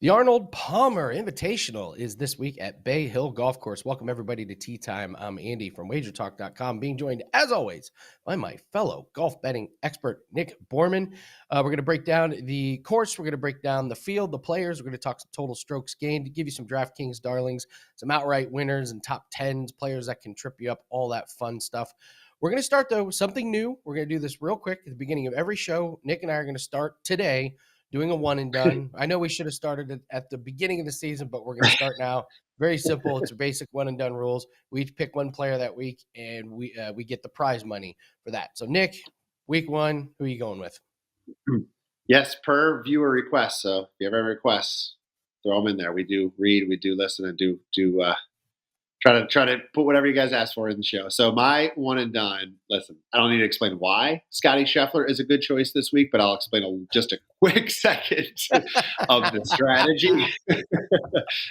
The Arnold Palmer Invitational is this week at Bay Hill Golf Course. Welcome, everybody, to Tea Time. I'm Andy from WagerTalk.com, being joined, as always, by my fellow golf betting expert, Nick Borrman. We're going to break down the course. We're going to break down the field, the players. We're going to talk some total strokes gained, to give you some Draftkings Darlings, some outright winners and top 10s, players that can trip you up, all that fun stuff. We're going to start, though, something new. We're going to do this real quick at the beginning of every show. Nick and I are going to start today doing a one and done. I know we should have started it at the beginning of the season, but we're going to start now. Very simple. It's a basic one and done rules. We each pick one player that week, and we get the prize money for that. So, Nick, week one, who are you going with? Yes, per viewer request. So if you have any requests, throw them in there. We do read, we do listen, and do try to put whatever you guys ask for in the show. So my one and done. Listen, I don't need to explain why Scottie Scheffler is a good choice this week, but I'll explain just a quick second of the strategy.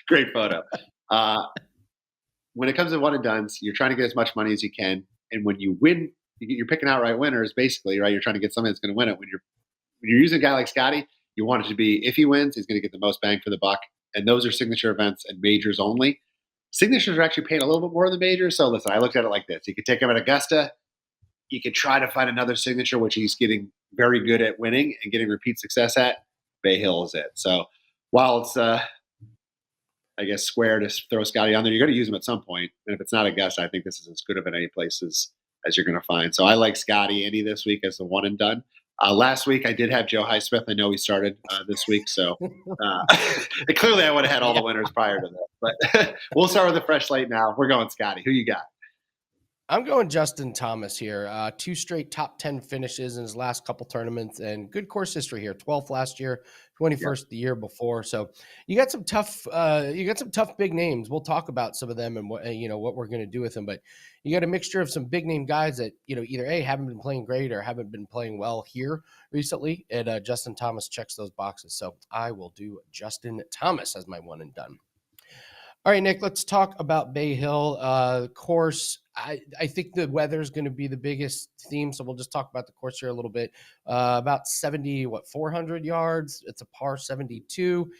Great photo. When it comes to one and dones, you're trying to get as much money as you can, and when you win, you're picking outright winners, basically, right? You're trying to get somebody that's going to win it. When you're using a guy like Scottie, you want it to be, if he wins, he's going to get the most bang for the buck, and those are signature events and majors only. Signatures are actually paying a little bit more than majors. So listen, I looked at it like this. You could take him at Augusta. You could try to find another signature, which he's getting very good at winning and getting repeat success at. Bay Hill is it. So while it's, I guess, square to throw Scottie on there, you're going to use him at some point. And if it's not Augusta, I think this is as good of any place as you're going to find. So I like Scottie Andy this week as the one and done. Last week, I did have Joe Highsmith. I know he started this week, so clearly I would have had all the winners prior to that. But we'll start with a fresh slate now. We're going Scottie. Who you got? I'm going Justin Thomas here. 2 straight top 10 finishes in his last couple tournaments, and good course history here. 12th last year, 21st the year before. So you got some tough big names. We'll talk about some of them and what we're going to do with them. But you got a mixture of some big name guys that either A, haven't been playing great or haven't been playing well here recently. And Justin Thomas checks those boxes. So I will do Justin Thomas as my one and done. All right, Nick, let's talk about Bay Hill course. I think the weather is going to be the biggest theme, so we'll just talk about the course here a little bit. About 400 yards. It's a par 72.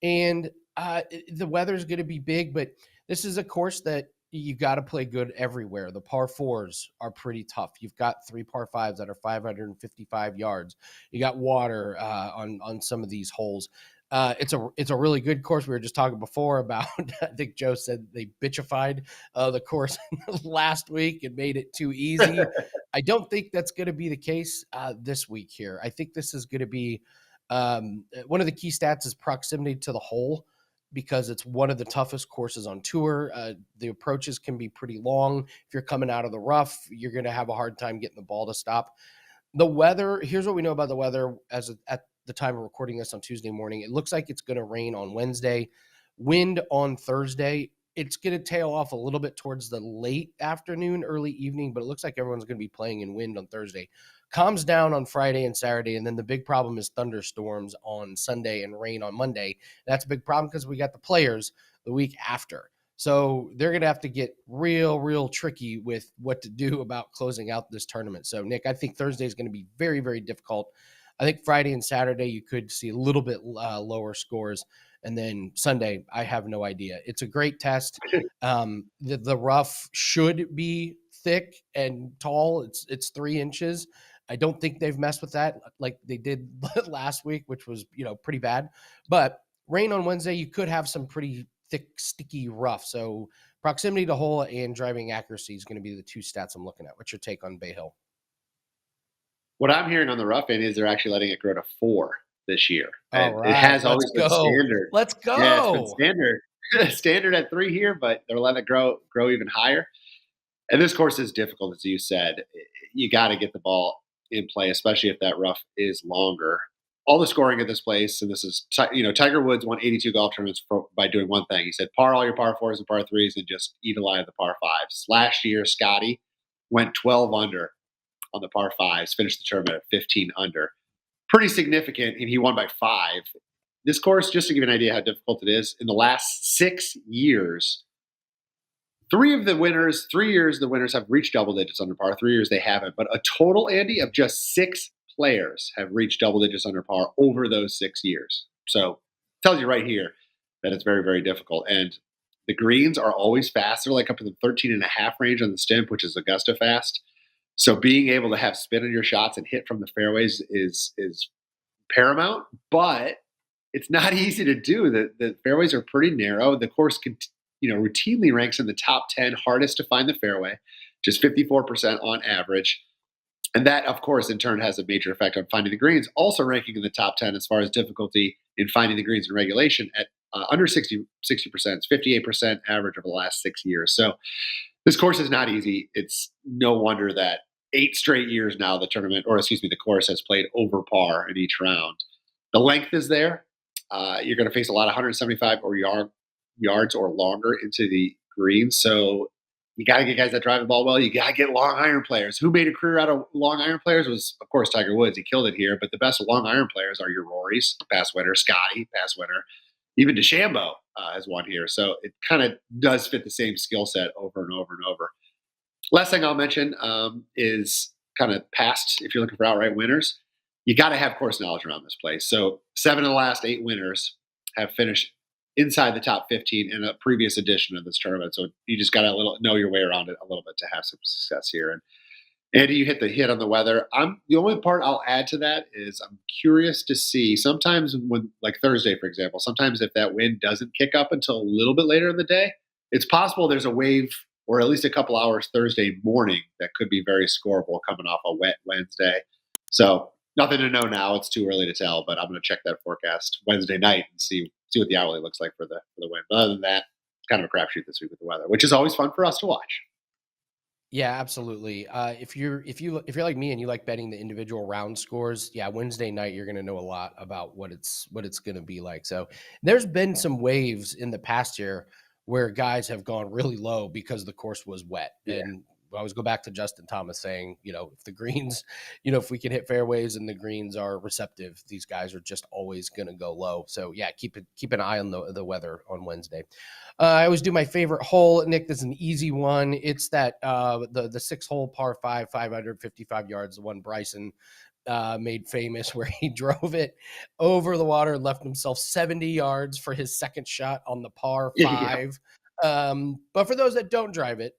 And the weather is going to be big, but this is a course that you got to play good everywhere. The par 4s are pretty tough. You've got 3 par 5s that are 555 yards. You got water on some of these holes. It's a really good course. We were just talking before about, I think Joe said they bitchified the course last week and made it too easy. I don't think that's going to be the case this week here. I think this is going to be one of the key stats is proximity to the hole, because it's one of the toughest courses on tour. The approaches can be pretty long. If you're coming out of the rough, you're going to have a hard time getting the ball to stop. The weather, here's what we know about the weather at the time of recording this on Tuesday morning. It looks like it's going to rain on Wednesday, wind on Thursday. It's going to tail off a little bit towards the late afternoon, early evening, but it looks like everyone's going to be playing in wind on Thursday. Calms down on Friday and Saturday, and then the big problem is thunderstorms on Sunday and rain on Monday. That's a big problem because we got the players the week after. So they're going to have to get real tricky with what to do about closing out this tournament. So, Nick, I think Thursday is going to be very, very difficult. I think Friday and Saturday you could see a little bit lower scores. And then Sunday, I have no idea. It's a great test. The rough should be thick and tall. It's 3 inches. I don't think they've messed with that like they did last week, which was, pretty bad. But rain on Wednesday, you could have some pretty thick, sticky rough. So proximity to hole and driving accuracy is going to be the 2 stats I'm looking at. What's your take on Bay Hill? What I'm hearing on the rough end is they're actually letting it grow to 4 this year. All right, it has always been standard. Let's go. Yeah, it's been standard at 3 here, but they're letting it grow even higher. And this course is difficult, as you said. You got to get the ball in play, especially if that rough is longer. All the scoring at this place, and this is, Tiger Woods won 82 golf tournaments by doing one thing. He said, par all your par 4s and par 3s and just eat alive the par 5s. Last year, Scottie went 12 under on the par 5s, finished the tournament at 15 under. Pretty significant, and he won by 5. This course, just to give you an idea how difficult it is, in the last 6 years, 3 years the winners have reached double digits under par. 3 years they haven't. But a total, Andy, of just 6 players have reached double digits under par over those 6 years. So tells you right here that it's very, very difficult. And the greens are always fast. They're like up in the 13.5 range on the stimp, which is Augusta fast. So being able to have spin on your shots and hit from the fairways is paramount, but it's not easy to do. The fairways are pretty narrow. The course can, routinely ranks in the top 10 hardest to find the fairway, just 54% on average. And that, of course, in turn has a major effect on finding the greens, also ranking in the top 10 as far as difficulty in finding the greens in regulation at under 60%. It's 58% average over the last 6 years. So this course is not easy. It's no wonder that 8 straight years now the course has played over par in each round. The length is there. You're going to face a lot of 175 yards or longer into the green. So you got to get guys that drive the ball well. You got to get long iron players. Who made a career out of long iron players was, of course, Tiger Woods. He killed it here. But the best long iron players are your Rorys, past winner, Scottie, past winner. Even DeChambeau has won here. So it kind of does fit the same skill set over and over and over. Last thing I'll mention is kind of past, if you're looking for outright winners, you got to have course knowledge around this place. So 7 of the last 8 winners have finished inside the top 15 in a previous edition of this tournament. So you just got to know your way around it a little bit to have some success here. And Andy, you hit the hit on the weather. The only part I'll add to that is I'm curious to see sometimes when, like Thursday, for example, sometimes if that wind doesn't kick up until a little bit later in the day, it's possible there's a wave or at least a couple hours Thursday morning that could be very scoreable coming off a wet Wednesday. So nothing to know now. It's too early to tell, but I'm going to check that forecast Wednesday night and see what the hourly looks like for the wind. But other than that, it's kind of a crapshoot this week with the weather, which is always fun for us to watch. Yeah, absolutely. If you're like me and you like betting the individual round scores, yeah, Wednesday night you're going to know a lot about what it's going to be like. So there's been some waves in the past year where guys have gone really low because the course was wet. Yeah. And I always go back to Justin Thomas saying, if the greens, if we can hit fairways and the greens are receptive, these guys are just always going to go low. So yeah, keep an eye on the weather on Wednesday. I always do my favorite hole, Nick. This is an easy one. It's that the 6-hole par 5, 555 yards, the one Bryson made famous, where he drove it over the water and left himself 70 yards for his second shot on the par 5. Yeah. But for those that don't drive it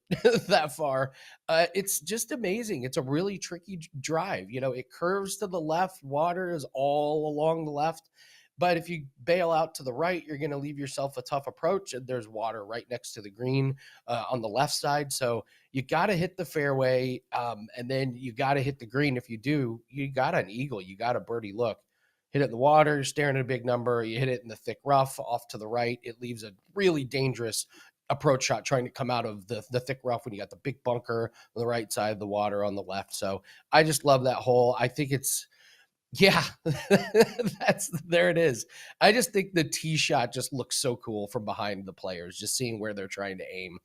that far, it's just amazing. It's a really tricky drive. It curves to the left. Water is all along the left. But if you bail out to the right, you're going to leave yourself a tough approach. And there's water right next to the green on the left side. So you got to hit the fairway, and then you got to hit the green. If you do, you got an eagle. You got a birdie look. Hit it in the water, you're staring at a big number. You hit it in the thick rough off to the right. It leaves a really dangerous approach shot trying to come out of the thick rough when you got the big bunker on the right side, the water on the left. So I just love that hole. I think it's, yeah, there it is. I just think the tee shot just looks so cool from behind the players, just seeing where they're trying to aim.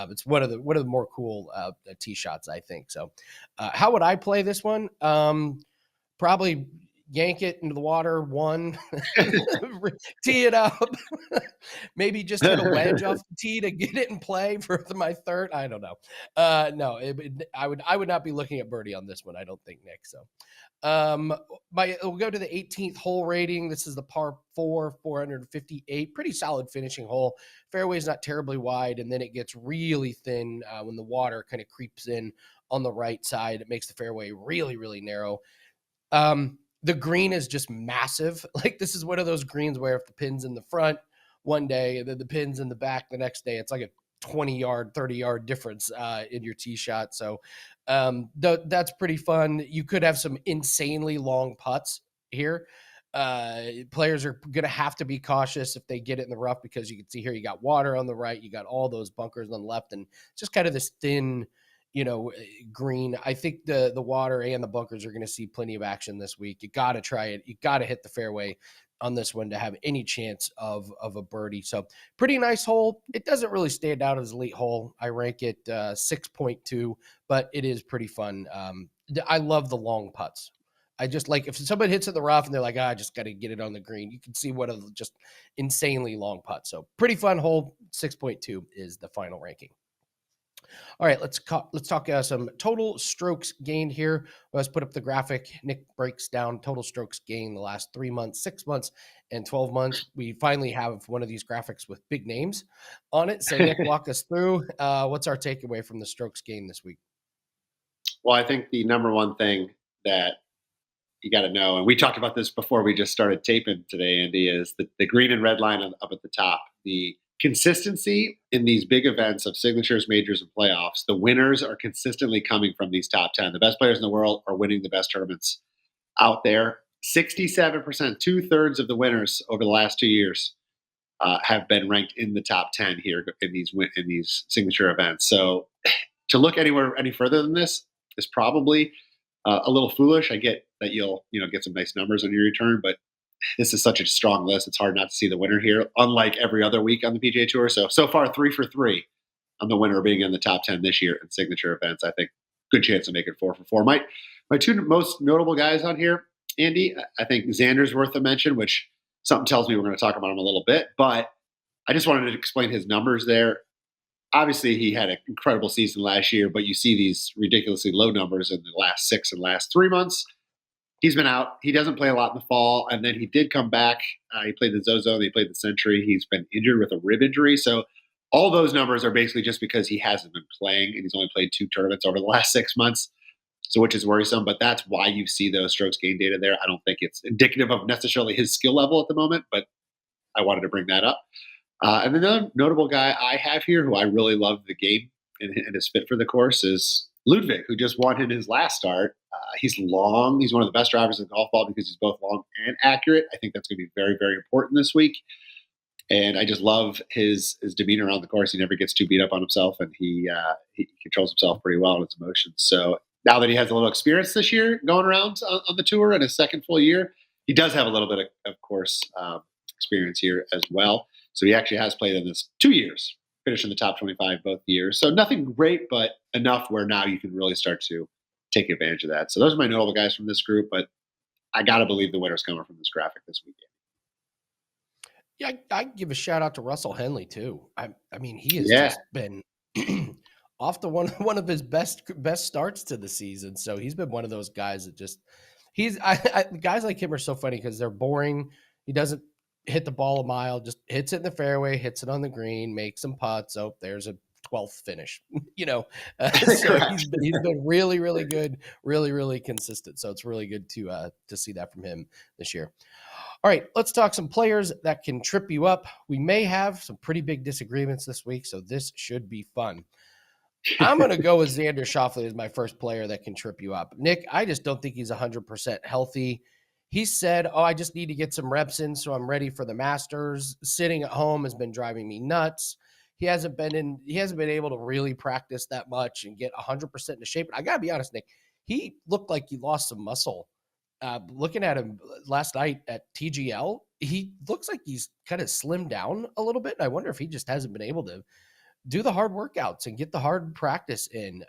It's one of the more cool tee shots, I think. So how would I play this one? Probably yank it into the water, one, tee it up, maybe just hit a wedge off the tee to get it in play for my third. I don't know. No, I would not be looking at birdie on this one, I don't think, Nick. So we'll go to the 18th hole rating. This is the par 4, 458, pretty solid finishing hole. Fairway is not terribly wide, and then it gets really thin when the water kind of creeps in on the right side. It makes the fairway really, really narrow. The green is just massive. Like, this is one of those greens where if the pin's in the front one day and then the pin's in the back the next day, it's like a 20-yard, 30-yard difference in your tee shot. So that's pretty fun. You could have some insanely long putts here. Players are going to have to be cautious if they get it in the rough, because you can see here you got water on the right, you got all those bunkers on the left, and it's just kind of this thin green. I think the water and the bunkers are going to see plenty of action this week. You got to try it. You got to hit the fairway on this one to have any chance of a birdie. So pretty nice hole. It doesn't really stand out as an elite hole. I rank it 6.2, but it is pretty fun. I love the long putts. I just like, if somebody hits it the rough and they're like, I just got to get it on the green, you can see what a just insanely long putt. So pretty fun hole. 6.2 is the final ranking. All right, let's talk some total strokes gained here. Let's put up the graphic. Nick breaks down total strokes gained the last 3 months, 6 months, and 12 months. We finally have one of these graphics with big names on it. So Nick, walk us through. What's our takeaway from the strokes gained this week? Well, I think the number one thing that you got to know, and we talked about this before we just started taping today, Andy, is the green and red line up at the top. The consistency in these big events of signatures, majors, and playoffs, the winners are consistently coming from these top 10. The best players in the world are winning the best tournaments out there. 67%, 2/3 of the winners over the last 2 years have been ranked in the top 10 here in these signature events. So to look anywhere any further than this is probably a little foolish. I get that you'll get some nice numbers on your return, but this is such a strong list. It's hard not to see the winner here. Unlike every other week on the PGA Tour, so far 3 for 3 on the winner being in the top 10 this year in signature events. I think good chance of making 4 for 4. My two most notable guys on here, Andy, I think Xander's worth a mention, which something tells me we're going to talk about him a little bit, but I just wanted to explain his numbers there. Obviously, he had an incredible season last year, but you see these ridiculously low numbers in the last 6 and last 3 months. He's been out. He doesn't play a lot in the fall, and then he did come back. He played the Zozo, and he played the Century. He's been injured with a rib injury, so all those numbers are basically just because he hasn't been playing, and he's only played 2 tournaments over the last 6 months, so which is worrisome. But that's why you see those strokes gain data there. I don't think it's indicative of necessarily his skill level at the moment, but I wanted to bring that up. And another notable guy I have here who I really love the game and is fit for the course is Ludwig, who just won in his last start. He's long. He's one of the best drivers in golf ball because he's both long and accurate. I think that's going to be very, very important this week. And I just love his demeanor around the course. He never gets too beat up on himself, and he controls himself pretty well in his emotions. So now that he has a little experience this year going around on the tour in his second full year, he does have a little bit of course experience here as well. So he actually has played in this 2 years, finished in the top 25 both years. So nothing great, but enough where now you can really start to take advantage of that. So those are my notable guys from this group, but I got to believe the winner's coming from this graphic this weekend. Yeah, I give a shout out to Russell Henley too. I mean, he has Yeah. just been off to one of his best starts to the season. So he's been one of those guys that just guys like him are so funny because they're boring. He doesn't hit the ball a mile, just hits it in the fairway, hits it on the green, makes some putts. Oh, there's a 12th finish. So he's been really, really good, really, really consistent. So it's really good to see that from him this year. All right, let's talk some players that can trip you up. We may have some pretty big disagreements this week, so this should be fun. I'm going to go with Xander Schauffele as my first player that can trip you up. Nick, I just don't think he's 100% healthy. He said, I just need to get some reps in so I'm ready for the Masters. Sitting at home has been driving me nuts. He hasn't been able to really practice that much and get 100% into shape. But I got to be honest, Nick, he looked like he lost some muscle. Looking at him last night at TGL, he looks like he's kind of slimmed down a little bit. I wonder if he just hasn't been able to do the hard workouts and get the hard practice in.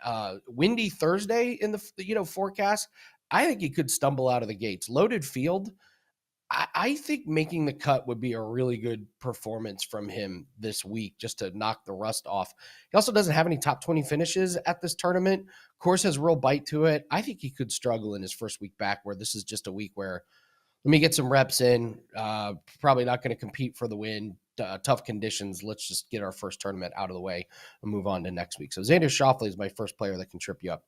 Windy Thursday in the forecast. I think he could stumble out of the gates. Loaded field. I think making the cut would be a really good performance from him this week just to knock the rust off. He also doesn't have any top 20 finishes at this tournament. Course has real bite to it. I think he could struggle in his first week back, where this is just a week where let me get some reps in. Probably not going to compete for the win. Tough conditions. Let's just get our first tournament out of the way and move on to next week. So Xander Schauffele is my first player that can trip you up.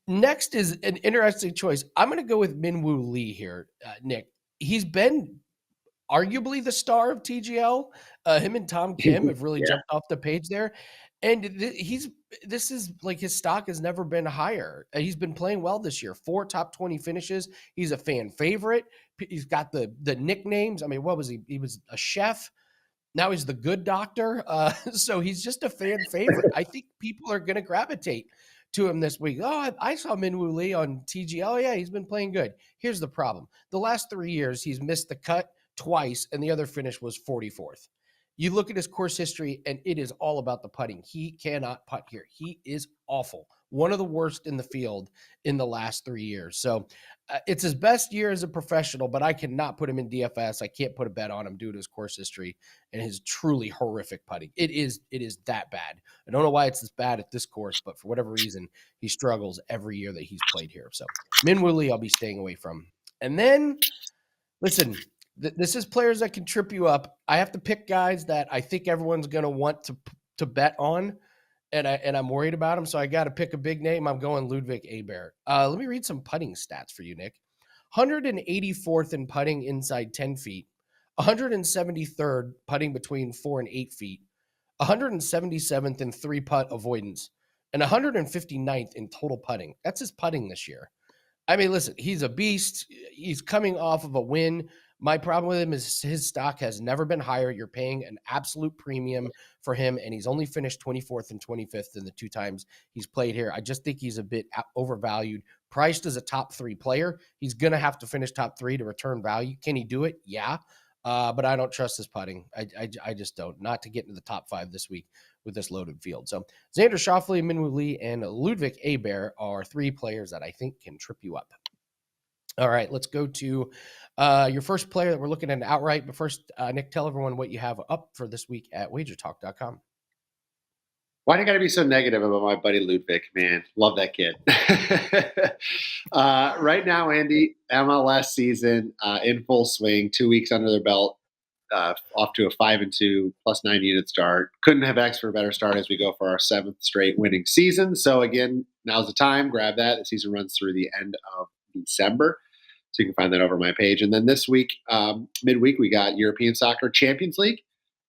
Next is an interesting choice. I'm going to go with Minwoo Lee here, Nick. He's been arguably the star of TGL. Him and Tom Kim have really jumped off the page there. And this is like his stock has never been higher. He's been playing well this year. 4 top 20 finishes. He's a fan favorite. He's got the nicknames. I mean, what was he? He was a chef. Now he's the good doctor. So he's just a fan favorite. I think people are going to gravitate to him this week. I saw Minwoo Lee on TGL. Yeah, he's been playing good. Here's the problem. The last 3 years, he's missed the cut twice, and the other finish was 44th. You look at his course history, and it is all about the putting. He cannot putt here. He is awful. one of the worst in the field in the last 3 years. So it's his best year as a professional, but I cannot put him in DFS. I can't put a bet on him due to his course history and his truly horrific putting. It is that bad. I don't know why it's this bad at this course, but for whatever reason, he struggles every year that he's played here. So Min-Woo Lee, I'll be staying away from. And then, listen, this is players that can trip you up. I have to pick guys that I think everyone's going to want to bet on, and I'm worried about him, so I got to pick a big name. I'm going Ludwig Aberg. Let me read some putting stats for you, Nick. 184th in putting inside 10 feet, 173rd putting between 4 and 8 feet, 177th in 3-putt avoidance, and 159th in total putting. That's his putting this year. I mean, listen, he's a beast. He's coming off of a win. My problem with him is his stock has never been higher. You're paying an absolute premium for him, and he's only finished 24th and 25th in the 2 times he's played here. I just think he's a bit overvalued. Priced as a top 3 player, he's going to have to finish top 3 to return value. Can he do it? Yeah, but I don't trust his putting. I just don't. Not to get into the top 5 this week with this loaded field. So Xander Schauffele, Min-Woo Lee, and Ludwig Aberg are 3 players that I think can trip you up. All right, let's go to your first player that we're looking at outright. But first, Nick, tell everyone what you have up for this week at WagerTalk.com. Why do you got to be so negative about my buddy Ludwig, man? Love that kid. Right now, Andy, MLS season in full swing, 2 weeks under their belt, off to a 5-2 plus 9 unit start. Couldn't have asked for a better start as we go for our 7th straight winning season. So again, now's the time. Grab that. The season runs through the end of December. So you can find that over my page. And then this week, midweek, we got European Soccer Champions League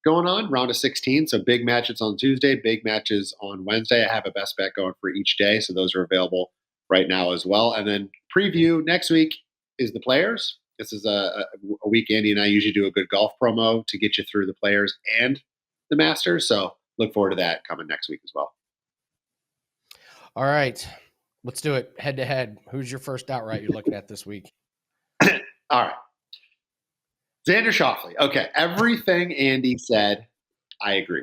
going on, round of 16. So big matches on Tuesday, big matches on Wednesday. I have a best bet going for each day. So those are available right now as well. And then preview next week is the players. This is a week Andy and I usually do a good golf promo to get you through the players and the Masters. So look forward to that coming next week as well. All right. Let's do it head to head. Who's your first outright you're looking at this week? All right. Xander Schauffele. Okay. Everything Andy said, I agree.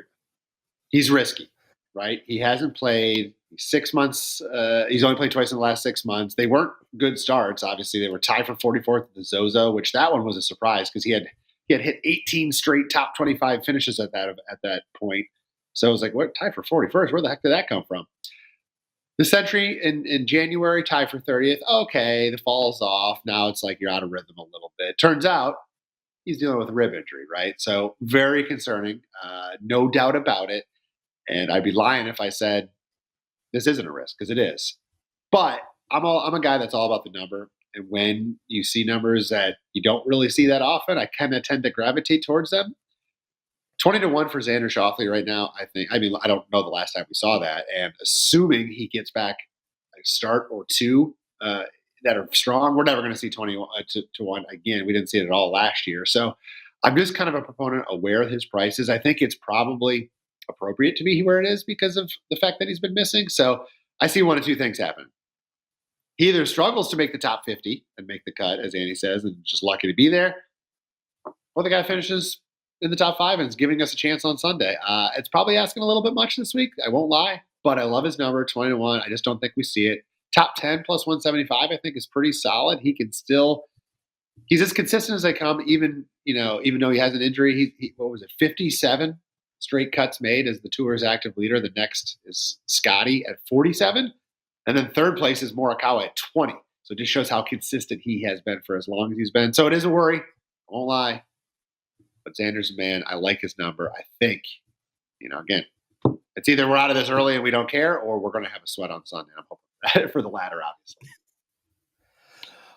He's risky, right? He hasn't played 6 months. He's only played twice in the last 6 months. They weren't good starts. Obviously, they were tied for 44th at the Zozo, which that one was a surprise because he had hit 18 straight top 25 finishes at that point. So it was like, what, tied for 41st? Where the heck did that come from? The Century in January, tied for 30th. Okay, the fall's off. Now it's like you're out of rhythm a little bit. Turns out he's dealing with a rib injury, right? So very concerning, no doubt about it. And I'd be lying if I said this isn't a risk, because it is. But I'm a guy that's all about the number. And when you see numbers that you don't really see that often, I kind of tend to gravitate towards them. 20-1 for Xander Schauffele right now, I think. I mean, I don't know the last time we saw that. And assuming he gets back a start or 2 that are strong, we're never going to see 20-1 again. We didn't see it at all last year. So I'm just kind of a proponent aware of his prices. I think it's probably appropriate to be where it is because of the fact that he's been missing. So I see 1 of 2 things happen. He either struggles to make the top 50 and make the cut, as Andy says, and just lucky to be there, or the guy finishes in the top 5 and is giving us a chance on Sunday. It's probably asking a little bit much this week. I won't lie, but I love his number, 20-1. I just don't think we see it. Top 10 plus 175, I think, is pretty solid. He can still, he's as consistent as they come, even though he has an injury. He what was it, 57 straight cuts made as the tour's active leader. The next is Scottie at 47. And then third place is Morikawa at 20. So it just shows how consistent he has been for as long as he's been. So it is a worry. I won't lie. But Xander's a man. I like his number. I think, again, it's either we're out of this early and we don't care, or we're going to have a sweat on Sunday. I'm hoping for the latter, obviously.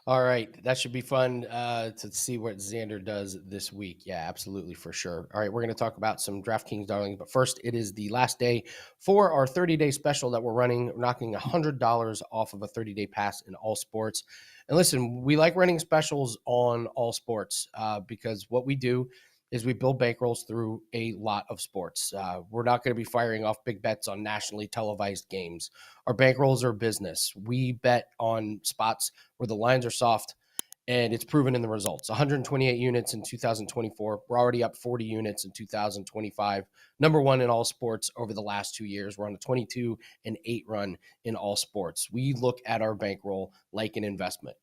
All right. That should be fun to see what Xander does this week. Yeah, absolutely, for sure. All right, we're going to talk about some DraftKings Darlings, but first, it is the last day for our 30-day special that we're running. We're knocking $100 off of a 30-day pass in all sports. And listen, we like running specials on all sports because what we do is we build bankrolls through a lot of sports. We're not going to be firing off big bets on nationally televised games. Our bankrolls are business. We bet on spots where the lines are soft and it's proven in the results. 128 units in 2024. We're already up 40 units in 2025. Number one in all sports over the last 2 years. We're on a 22-8 run in all sports. We look at our bankroll like an investment.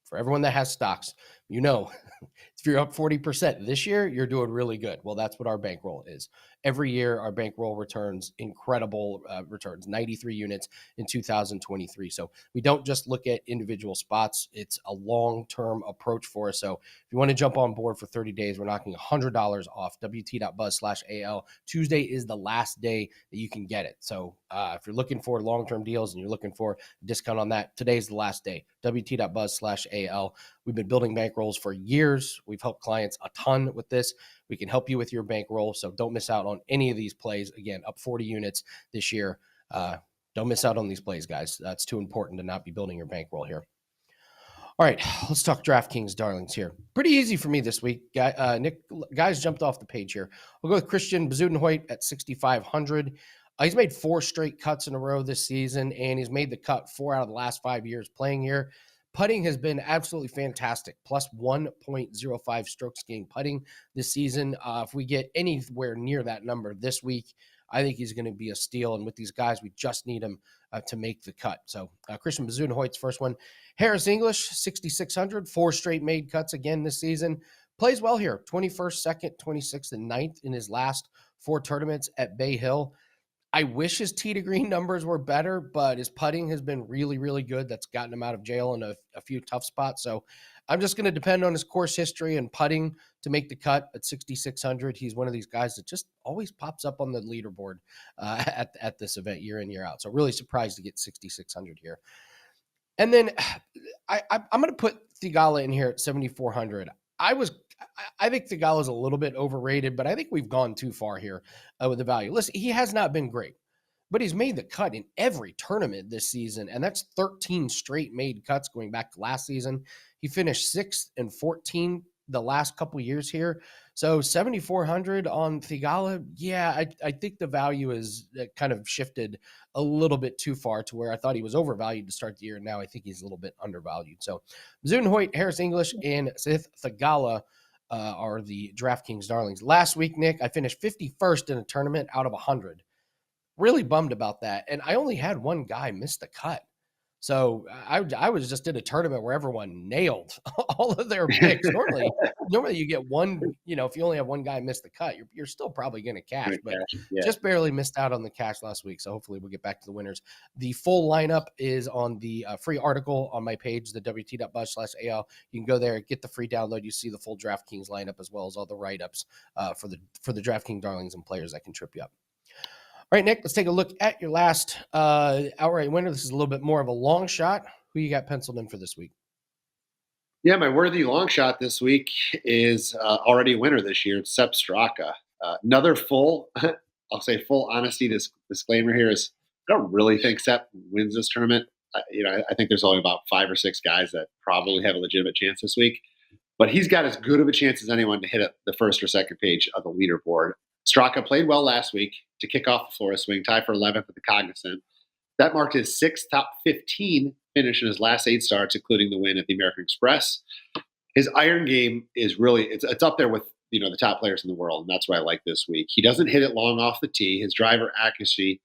For everyone that has stocks, you know, if you're up 40% this year, you're doing really good. Well, that's what our bankroll is. Every year, our bankroll returns incredible returns, 93 units in 2023. So we don't just look at individual spots. It's a long-term approach for us. So if you want to jump on board for 30 days, we're knocking $100 off, wt.buzz/AL. Tuesday is the last day that you can get it. So if you're looking for long-term deals and you're looking for a discount on that, today's the last day, wt.buzz/AL. We've been building bankrolls for years. We've helped clients a ton with this. We can help you with your bankroll, so don't miss out on any of these plays. Again, up 40 units this year. Don't miss out on these plays, guys. That's too important to not be building your bankroll here. All right, let's talk Draftkings Darlings here. Pretty easy for me this week. Nick, guys jumped off the page here. We'll go with Christian Bezuidenhout at 6,500. He's made 4 straight cuts in a row this season, and he's made the cut 4 out of the last 5 years playing here. Putting has been absolutely fantastic, plus 1.05 strokes gained putting this season. If we get anywhere near that number this week, I think he's going to be a steal. And with these guys, we just need him to make the cut. So Christian Bezuidenhout's first one. Harris English, 6,600, 4 straight made cuts again this season. Plays well here, 21st, 2nd, 26th, and 9th in his last 4 tournaments at Bay Hill. I wish his tee to green numbers were better, but his putting has been really, really good. That's gotten him out of jail in a few tough spots. So I'm just going to depend on his course history and putting to make the cut at 6,600. He's one of these guys that just always pops up on the leaderboard at this event year in, year out. So really surprised to get 6,600 here. And then I'm going to put Theegala in here at 7,400. I think Theegala is a little bit overrated, but I think we've gone too far here with the value. Listen, he has not been great, but he's made the cut in every tournament this season, and that's 13 straight made cuts going back to last season. He finished 6th and 14 the last couple years here. So 7,400 on Theegala, yeah, I think the value is kind of shifted a little bit too far to where I thought he was overvalued to start the year. Now I think he's a little bit undervalued. So Bezuidenhout, Harris English, and Sith Theegala are the DraftKings Darlings. Last week, Nick, I finished 51st in a tournament out of 100. Really bummed about that. And I only had one guy miss the cut. So I was just in a tournament where everyone nailed all of their picks. Normally you get one, if you only have one guy miss the cut, you're still probably going to cash, but just barely missed out on the cash last week. So hopefully we'll get back to the winners. The full lineup is on the free article on my page, the wt.buzz/AL. You can go there, get the free download. You see the full DraftKings lineup as well as all the write-ups for the DraftKings Darlings and players that can trip you up. All right, Nick, let's take a look at your last outright winner. This is a little bit more of a long shot. Who you got penciled in for this week? Yeah, my worthy long shot this week is already a winner this year. It's Sepp Straka. Another full honesty disclaimer here is I don't really think Sepp wins this tournament. I think there's only about 5 or 6 guys that probably have a legitimate chance this week. But he's got as good of a chance as anyone to hit the first or second page of the leaderboard. Straka played well last week to kick off the Florida swing, tied for 11th at the Cognizant. That marked his 6th top 15 finish in his last 8 starts, including the win at the American Express. His iron game is really it's up there with the top players in the world, and that's what I like this week. He doesn't hit it long off the tee. His driver accuracy,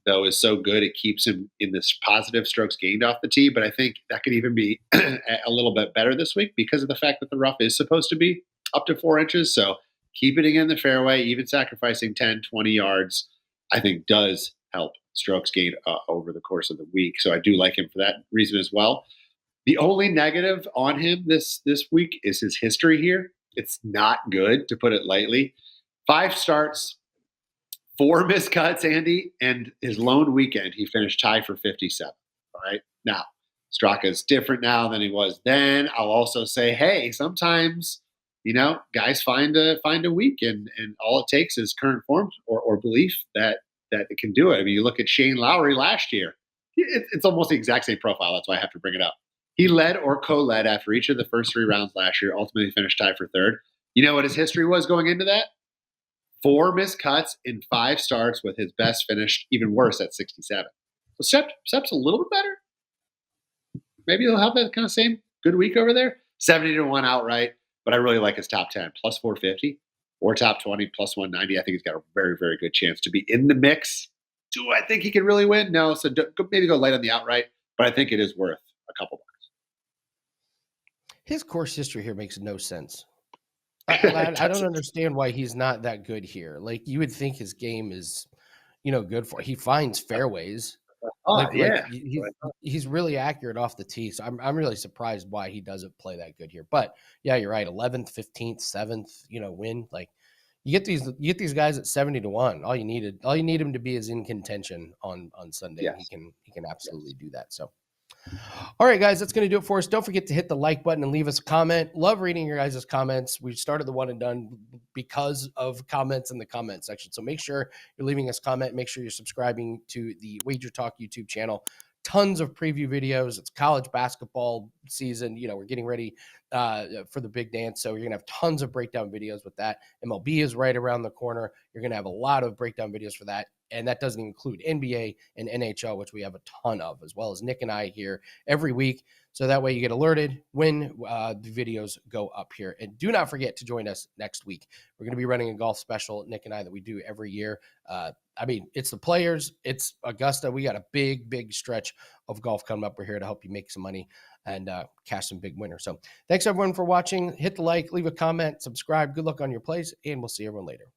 though, is so good it keeps him in this positive strokes gained off the tee. But I think that could even be a little bit better this week because of the fact that the rough is supposed to be up to 4 inches. So keeping it in the fairway, even sacrificing 10, 20 yards, I think does help strokes gained over the course of the week. So I do like him for that reason as well. The only negative on him this week is his history here. It's not good, to put it lightly. 5 starts, 4 missed cuts, Andy, and his lone weekend, he finished tied for 57. All right. Now, Straka is different now than he was then. I'll also say, hey, sometimes guys find a week, and all it takes is current form or belief that it can do it. I mean, you look at Shane Lowry last year; it's almost the exact same profile. That's why I have to bring it up. He led or co-led after each of the first 3 rounds last year. Ultimately, finished tied for 3rd. You know what his history was going into that? 4 missed cuts in 5 starts, with his best finish even worse at 67. So Sepp's a little bit better. Maybe he'll have that kind of same good week over there. 70-1 outright, but I really like his top 10 plus 450 or top 20 plus 190. I think he's got a very, very good chance to be in the mix. Do I think he can really win? No. So maybe go light on the outright, but I think it is worth a couple bucks. His course history here makes no sense. I don't understand why he's not that good here. Like, you would think his game is, good for. He finds fairways. Yeah. He's really accurate off the tee. So I'm really surprised why he doesn't play that good here. But yeah, you're right. 11th, 15th, 7th, win. Like, you get these guys at 70-1. All you need him to be is in contention on Sunday. Yes. He can absolutely do that. So. All right, guys, that's going to do it for us. Don't forget to hit the like button and leave us a comment. Love reading your guys' comments. We started the one and done because of comments in the comment section. So make sure you're leaving us a comment. Make sure you're subscribing to the WagerTalk YouTube channel. Tons of preview videos. It's college basketball season. We're getting ready for the big dance. So you're going to have tons of breakdown videos with that. MLB is right around the corner. You're going to have a lot of breakdown videos for that. And that doesn't include NBA and NHL, which we have a ton of, as well as Nick and I here every week. So that way you get alerted when the videos go up here. And do not forget to join us next week. We're going to be running a golf special, Nick and I, that we do every year. It's the Players. It's Augusta. We got a big, big stretch of golf coming up. We're here to help you make some money and cash some big winners. So thanks, everyone, for watching. Hit the like, leave a comment, subscribe. Good luck on your plays, and we'll see everyone later.